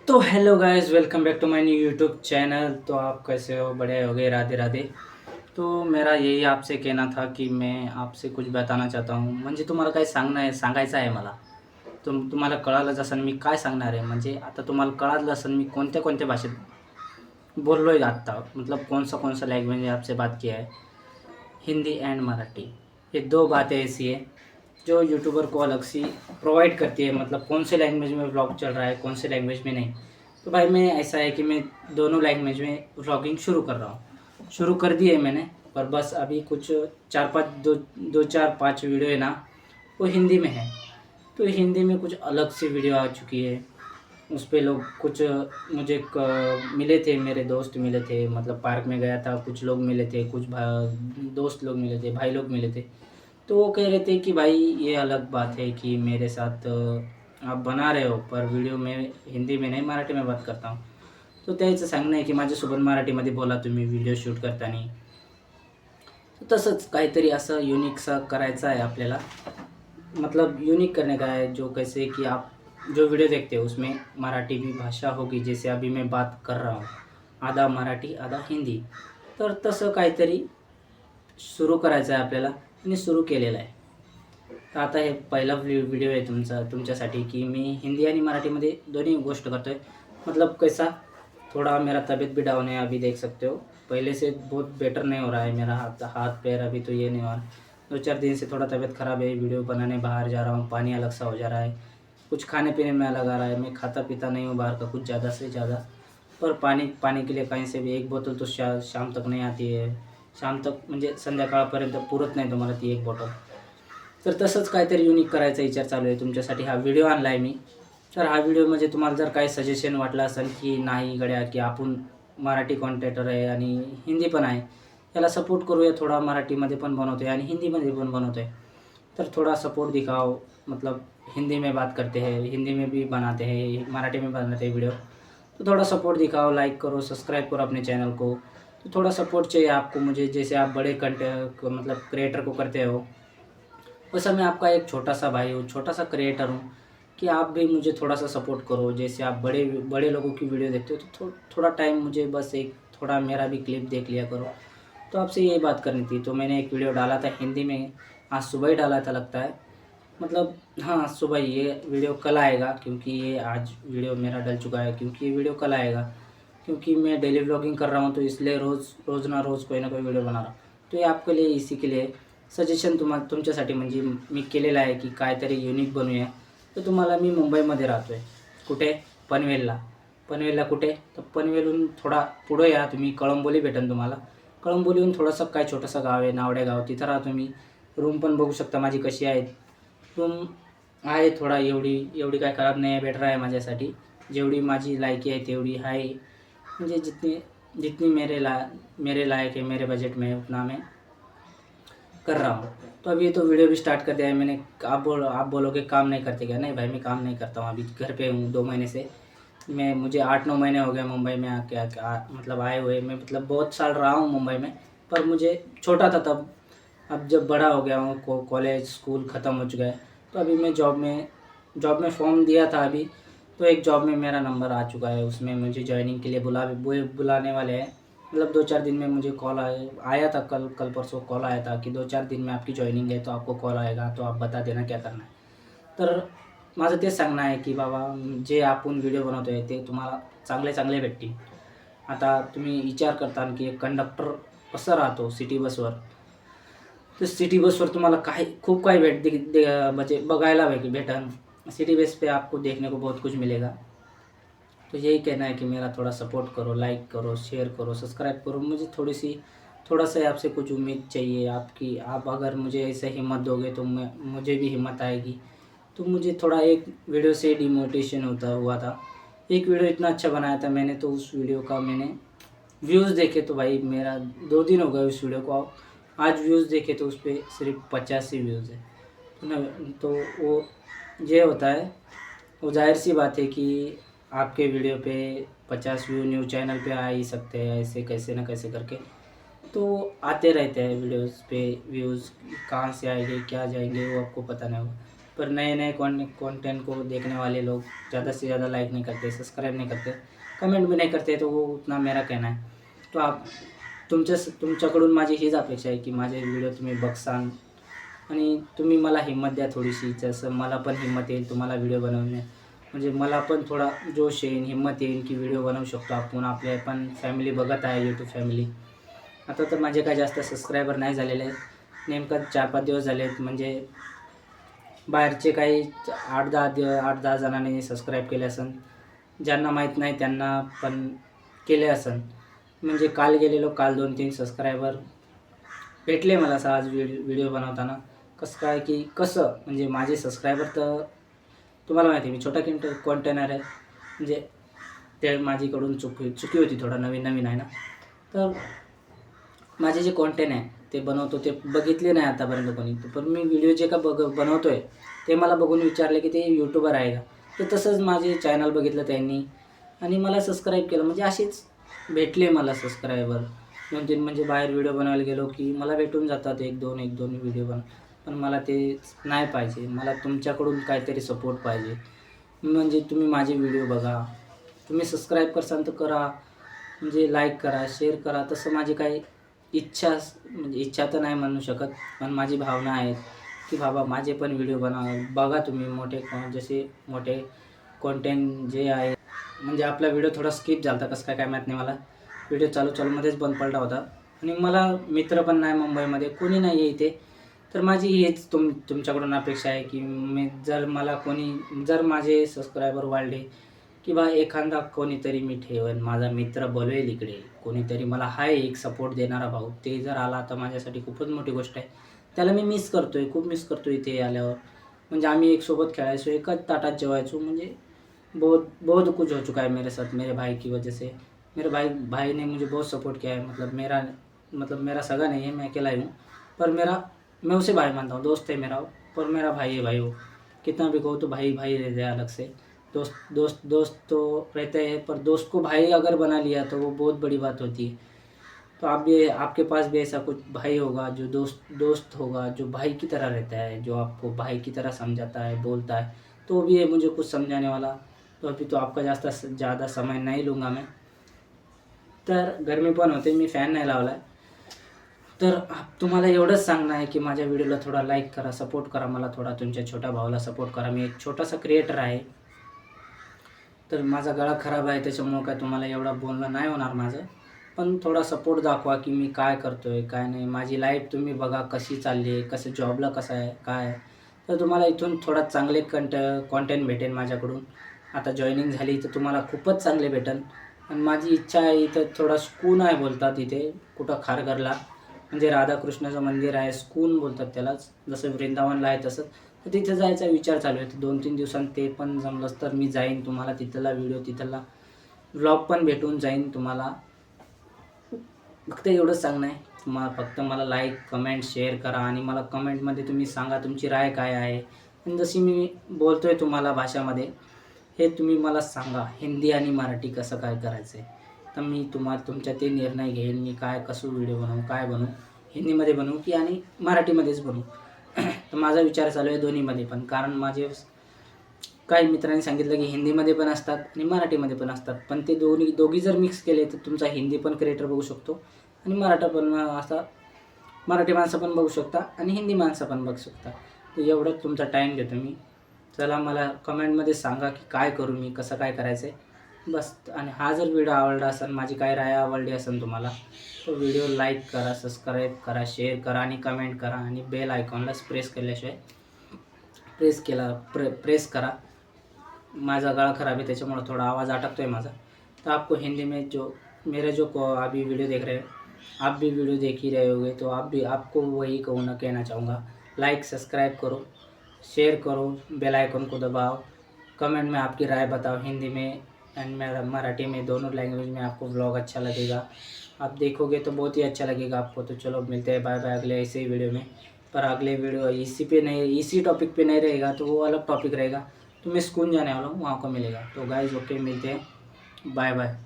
तो hello guys, welcome back to my new YouTube channel. तो आप कैसे हो? बड़े हो गए? राधे राधे। तो मेरा यही आपसे कहना था की मैं आपसे कुछ बताना चाहता हूँ. म्हणजे तुम्हाला काही सांगायचं आहे मला. तुम्हाला कळालंच असेल मी काय सांगणार आहे. म्हणजे आता तुम्हाला कळालं असेल मी कोणत्या कोणत्या भाषेत बोललोय आत्ता. मतलब कौन सा लैंग्वेज में आपसे बात किया है. हिंदी एंड मराठी, ये दो बातें ऐसी है जो यूट्यूबर को अलग सी प्रोवाइड करती है. मतलब कौन से लैंग्वेज में व्लॉग चल रहा है, कौन से लैंग्वेज में नहीं. तो भाई मैं ऐसा है कि मैं दोनों लैंग्वेज में व्लॉगिंग शुरू कर रहा हूँ. शुरू कर दी है मैंने, पर बस अभी कुछ चार पाँच दो चार पाँच वीडियो है ना, वो हिंदी में है. तो हिंदी में कुछ अलग सी वीडियो आ चुकी है. उस पे लोग कुछ मुझे मिले थे, मेरे दोस्त मिले थे. मतलब पार्क में गया था, कुछ लोग मिले थे, कुछ दोस्त लोग मिले थे, भाई लोग मिले थे. तो वो कह रहे थे की भाई ये अलग बात है की मेरे साथ आप बना रहे हो, पर व्हिडिओ में हिंदी में नाही मराठी में बात करता हूँ. तो त्याचं सांगणं आहे की माझ्यासोबत मराठीमध्ये बोला तुम्ही व्हिडिओ शूट करताना. तसंच काहीतरी असं युनिकसा करायचं आहे आपल्याला. मतलब यूनिक करने का है, जो कैसे कि आप जो वीडियो देखते हो उसमें मराठी भी भाषा होगी. जैसे अभी मैं बात कर रहा हूँ, आधा मराठी आधा हिंदी. तर तसं काहीतरी सुरू करायचं आहे आपल्याला आणि सुरू केलेलं आहे. तर आता हे पहिला व्हिडिओ आहे तुमच्यासाठी की मी हिंदी आणि मराठीमध्ये दोन्ही गोष्ट करतो आहे. मतलब कैसा, थोड़ा मेरा तबीयत भी डाउन है, अभी देख सकते हो. पहले से बहुत बेटर नहीं हो रहा है मेरा हाथ पैर. अभी तो ये नहीं हो रहा. 2-4 दिन से थोड़ा तबीयत ख़राब है. वीडियो बनाने बाहर जा रहा हूँ, पानी अलग सा हो जा रहा है, कुछ खाने पीने में अलग आ रहा है. मैं खाता पीता नहीं हूँ बाहर का कुछ ज़्यादा से ज़्यादा, पर पानी पानी के लिए कहीं से भी एक बोतल तो शाम तक नहीं आती है. शाम तक म्हणजे संध्याकाळपर्यंत पुरत नाही तुम्हाला ती एक बॉटल. तर तसंच काहीतरी युनिक करायचा विचार चालू आहे. तुमच्यासाठी हा व्हिडिओ आणला आहे मी. तर हा व्हिडिओ म्हणजे तुम्हाला जर काही सजेशन वाटलं असेल की नाही गड्या की आपण मराठी कॉन्टेंटर आहे आणि हिंदी पण आहे, याला सपोर्ट करूया. थोडा मराठीमध्ये पण बनवतो आहे आणि हिंदीमध्ये पण बनवतो आहे. तर थोड़ा सपोर्ट दिखाओ. मतलब हिंदी में बात करते हैं, हिंदी में भी बनाते हैं, मराठी में बनाते हैं वीडियो. तो थोड़ा सपोर्ट दिखाओ, लाइक करो, सब्सक्राइब करो अपने चैनल को. तो थोड़ा सपोर्ट चाहिए आपको मुझे, जैसे आप बड़े मतलब क्रिएटर को करते हो, वैसा मैं आपका एक छोटा सा भाई हूँ, छोटा सा क्रिएटर हूँ कि आप भी मुझे थोड़ा सा सपोर्ट करो. जैसे आप बड़े बड़े लोगों की वीडियो देखते हो तो थोड़ा टाइम मुझे बस एक थोड़ा मेरा भी क्लिप देख लिया करो. तो आपसे यही बात करनी थी. तो मैंने एक वीडियो डाला था हिंदी में, आज सुबह ही डाला था लगता है. मतलब हाँ, सुबह ही. ये वीडियो कल आएगा क्योंकि ये आज वीडियो मेरा डल चुका है, क्योंकि ये वीडियो कल आएगा. क्योंकि मैं डेली व्लॉगिंग कर रहा हूँ तो इसलिए रोज़ ना रोज़ कोई ना कोई वीडियो बना रहा हूँ. तो ये आपके लिए, इसी के लिए सजेशन तुमच्यासाठी म्हणजे मी केलेलं आहे की काहीतरी युनिक बनवूया. तर तुम्हाला मी मुंबईमध्ये राहतो आहे. कुठे? पनवेलला. पनवेलला कुठे? तर पनवेलहून थोडा पुढं या तुम्ही, कळंबोली भेटेल तुम्हाला. कळंबोलीहून थोडंसं काय छोटंसं गाव आहे, नावडे गाव, तिथं राहतो मी. रूम पण बघू शकता माझी कशी आहे. रूम आहे थोडा, एवढी काय खराब नाही आहे, बेटर आहे माझ्यासाठी. जेवढी माझी लायकी आहे तेवढी आहे. म्हणजे जितनी मेरे लायक है, मेरे बजट में, उतना मैं कर रहा हूँ. तो अभी तो वीडियो भी स्टार्ट कर दिया है मैंने. आप बोलोगे काम नहीं करते क्या? नहीं भाई, मैं काम नहीं करता हूँ. अभी घर पे हूँ 2 महीने से. मुझे 8-9 महीने हो गए मुंबई में मतलब आए हुए. मैं मतलब बहुत साल रहा हूँ मुंबई में, पर मुझे छोटा था तब. अब जब बड़ा हो गया हूँ, कॉलेज स्कूल ख़त्म हो चुका है, तो अभी मैं जॉब में फ़ॉर्म दिया था अभी. तो एक जॉब में मेरा नंबर आ चुका है, उसमें मुझे जॉइनिंग के लिए बुलाने वाले हैं. मतलब 2-4 दिन में मुझे कॉल आया था. कल परसों कॉल आया था कि 2-4 दिन में आपकी जॉइनिंग है, तो आपको कॉल आएगा, तो आप बता देना क्या करना है. तर माझं तेच सांगणं आहे की बाबा, जे आपण व्हिडिओ बनवतो आहे ते तुम्हाला चांगले भेटतील. आता तुम्ही विचार करता की एक कंडक्टर कसा राहतो सिटी बसवर. तर सिटी बसवर तुम्हाला खूप काही म्हणजे बघायला भेटेल. सिटी बस पे आपको देखने को बहुत कुछ मिलेगा. तो यही कहना है कि मेरा थोड़ा सपोर्ट करो, लाइक करो, शेयर करो, सब्सक्राइब करो. मुझे थोड़ा सा आपसे कुछ उम्मीद चाहिए आपकी. आप अगर मुझे ऐसे हिम्मत दोगे तो मुझे भी हिम्मत आएगी. तो मुझे थोड़ा एक वीडियो से डिमोटिवेशन हुआ था. एक वीडियो इतना अच्छा बनाया था मैंने, तो उस वीडियो का मैंने व्यूज़ देखे तो भाई मेरा 2 दिन हो गए उस वीडियो को. आज व्यूज़ देखे तो उस पर सिर्फ 85 ही व्यूज़ है. तो वो ये होता है, वो जाहिर सी बात है कि आपके वीडियो पे 50 व्यू न्यू चैनल पे आ ही सकते हैं, ऐसे कैसे ना कैसे करके. तो आते रहते हैं वीडियोस पे व्यूज़. कहाँ से आएंगे क्या जाएंगे वो आपको पता नहीं होगा. पर नए नए कंटेंट को देखने वाले लोग ज़्यादा से ज़्यादा लाइक नहीं करते, सब्सक्राइब नहीं करते, कमेंट भी नहीं करते, तो वो उतना मेरा कहना आहे. तो तुमच्याकडून माझी हीच अपेक्षा आहे की माझे व्हिडिओ तुम्ही बघसाल आणि तुम्ही मला हिंमत द्या थोडीशी, जसं मला पण हिंमत येईल तुम्हाला व्हिडिओ बनवणे, म्हणजे मला पण थोडा जोश येईल, हिंमत येईल की व्हिडिओ बनवू शकतो आपण. आपल्या पण फॅमिली बघत आहे, यूट्यूब फॅमिली. आता तर माझे काय जास्त सबस्क्रायबर नाही झालेले आहेत, नेमकं 4-5 दिवस झाले आहेत. म्हणजे बाहेरचे काही 8-10 जणांनी सबस्क्राईब केले असन, ज्यांना माहीत नाही त्यांना पण केले असन. म्हणजे काल 2-3 सबस्क्रायबर भेटले मला सहज व्हिडिओ बनवताना. कसं म्हणजे माझे सबस्क्रायबर तर तुम्हाला माहिती आहे मी छोटा कंटेनर आहे, म्हणजे ते माझ्याकडून चुकी होती, थोडा नवीन आहे ना. तर माझे जे कंटेंट आहे ते बनवतो ते बघितले नाही आतापर्यंत कोणी, पण मी व्हिडिओ जे का बनवतो आहे ते मला बघून विचारले की ते यूट्यूबर आहे का. तर तसंच माझे चॅनल बघितलं त्यांनी आणि मला सबस्क्राईब केलं. म्हणजे असेच भेटले मला सबस्क्रायबर 2-3. म्हणजे बाहेर व्हिडिओ बनवायला गेलो की मला भेटून जातात 1-2 व्हिडिओ पण मला ते नाही पाहिजे. मला तुमच्याकडून काहीतरी सपोर्ट पाहिजे. म्हणजे तुम्ही माझे व्हिडिओ बघा, तुम्ही सबस्क्राईब करसाल तर करा, म्हणजे लाईक करा, शेअर करा. तसं माझी काही म्हणजे इच्छा तर नाही म्हणू शकत, पण माझी भावना आहे की बाबा माझे पण व्हिडिओ बघा तुम्ही. जसे मोठे कंटेंट जे आहे, म्हणजे आपला व्हिडिओ थोडा स्किप झाला होता, कसं काय माहीत नाही मला. व्हिडिओ चालूमध्येच बंद पडला होता आणि मला मित्र पण नाही मुंबईमध्ये, कोणी नाही आहे इथे. तर माझी हेच तुमच्याकडून अपेक्षा आहे की जर माझे सबस्क्रायबर वाढले किंवा एखादा कोणीतरी मी ठेवेन, माझा मित्र बोलवेल इकडे, कोणीतरी मला आहे एक सपोर्ट देणारा भाऊ, ते जर आला तर माझ्यासाठी खूपच मोठी गोष्ट आहे. त्याला मी खूप मिस करतो इथे आल्यावर. म्हणजे आम्ही एक सोबत खेळायचो, एकाच ताटात जेवायचो. म्हणजे बहुत बहुत कुछ हो चुका है मेरे साथ मेरे भाई की वजह से. मेरे भाई ने मुझे बहुत सपोर्ट किया है. मतलब मेरा सगा नहीं है, मैं अकेला ही हूँ, पर मैं उसे भाई मानता हूँ. दोस्त है मेरा वो, पर मेरा भाई है भाई वो. कितना भी कहो तो भाई रहते हैं अलग से. दोस्त तो रहते हैं, पर दोस्त को भाई अगर बना लिया तो वो बहुत बड़ी बात होती है. तो आपके पास भी ऐसा कुछ भाई होगा, जो दोस्त होगा, जो भाई की तरह रहता है, जो आपको भाई की तरह समझाता है, बोलता है. तो भी है मुझे कुछ समझाने वाला. तो अभी तो आपका ज़्यादा समय नहीं लूँगा मैं. तर गरमी पण होते, मी फॅन नाही लावला आहे. तर तुम्हाला एवढंच सांगणं आहे की माझ्या व्हिडिओला थोडा लाईक करा, सपोर्ट करा. मला थोडा तुमच्या छोट्या भावाला सपोर्ट करा. मी एक छोटासा क्रिएटर आहे. तर माझा गळा खराब आहे, त्याच्यामुळं काय तुम्हाला एवढं बोलणं नाही होणार माझं. पण थोडा सपोर्ट दाखवा की मी काय करतो आहे, काय नाही. माझी लाईफ तुम्ही बघा कशी चालली आहे, कसं जॉबला कसं आहे, काय आहे. तर तुम्हाला इथून थोडा चांगले कॉन्टेंट भेटेल माझ्याकडून. आता जॉईनिंग झाली तर तुम्हाला खूपच चांगले भेटेल. आणि माझी इच्छा आहे इथं थोडा स्कून आहे बोलतात इथे कुठं खारघरला, म्हणजे राधाकृष्णाचं मंदिर आहे, स्कून बोलतात त्यालाच, जसं वृंदावनला आहे तसं. तर तिथे जायचा विचार चालू आहे. तर 2-3 दिवसांत ते पण जमलंच तर मी जाईन. तुम्हाला तिथला व्हिडिओ, तिथला व्लॉग पण भेटून जाईन तुम्हाला. फक्त एवढंच सांगणं आहे. फक्त मला लाईक, कमेंट, शेअर करा आणि मला कमेंटमध्ये तुम्ही सांगा तुमची राय काय आहे. आणि जशी मी बोलतो आहे तुम्हाला भाषामध्ये, हे तुम्ही मला सांगा हिंदी आणि मराठी कसं काय करायचं आहे. तर मी तुमच्या ते निर्णय घेईन. मी कसं व्हिडिओ बनवू, काय बनवू, हिंदीमध्ये बनवू की आणि मराठीमध्येच बनवू. तर माझा विचार चालू आहे दोन्हीमध्ये पण. कारण माझे काही मित्रांनी सांगितलं की हिंदीमध्ये पण असतात आणि मराठीमध्ये पण असतात. पण ते दोघी जर मिक्स केले तर तुमचा हिंदी पण क्रिएटर बघू शकतो आणि मराठी माणसं पण बघू शकता आणि हिंदी माणसं पण बघू शकता. तर एवढंच तुमचा टाईम घेतो मी. चला मला कमेंटमध्ये सांगा की काय करू मी, कसं काय करायचं आहे बस. आणि हा जर व्हिडिओ आवडला असेल, माझी काय राय आवडली असेल तुम्हाला, तो व्हिडिओ लाईक करा, सबस्क्राईब करा, शेअर करा आणि कमेंट करा. आणि बेल आयकॉनला प्रेस करा. माझा गळा खराब है त्याच्यामुळे थोड़ा आवाज़ अटकतो है माझा. तो आपको हिंदी में मेरे अभी वीडियो देख रहे हैं, आप भी वीडियो देख ही रहे होगे, तो आपको वही कहना चाहूँगा. लाइक, सब्सक्राइब करो, शेयर करो, बेल आइकन को दबाओ, कमेंट में आपकी राय बताओ. हिंदी में एंड मराठी में, दोनों लैंग्वेज में आपको व्लॉग अच्छा लगेगा. आप देखोगे तो बहुत ही अच्छा लगेगा आपको. तो चलो मिलते हैं, बाय बाय अगले ऐसे ही वीडियो में. पर अगले वीडियो इसी टॉपिक पे नहीं रहेगा, तो वो अलग टॉपिक रहेगा. तो मैं स्कूल जाने वाला हूँ, वहाँ को मिलेगा. तो गाइस ओके, मिलते हैं, बाय बाय.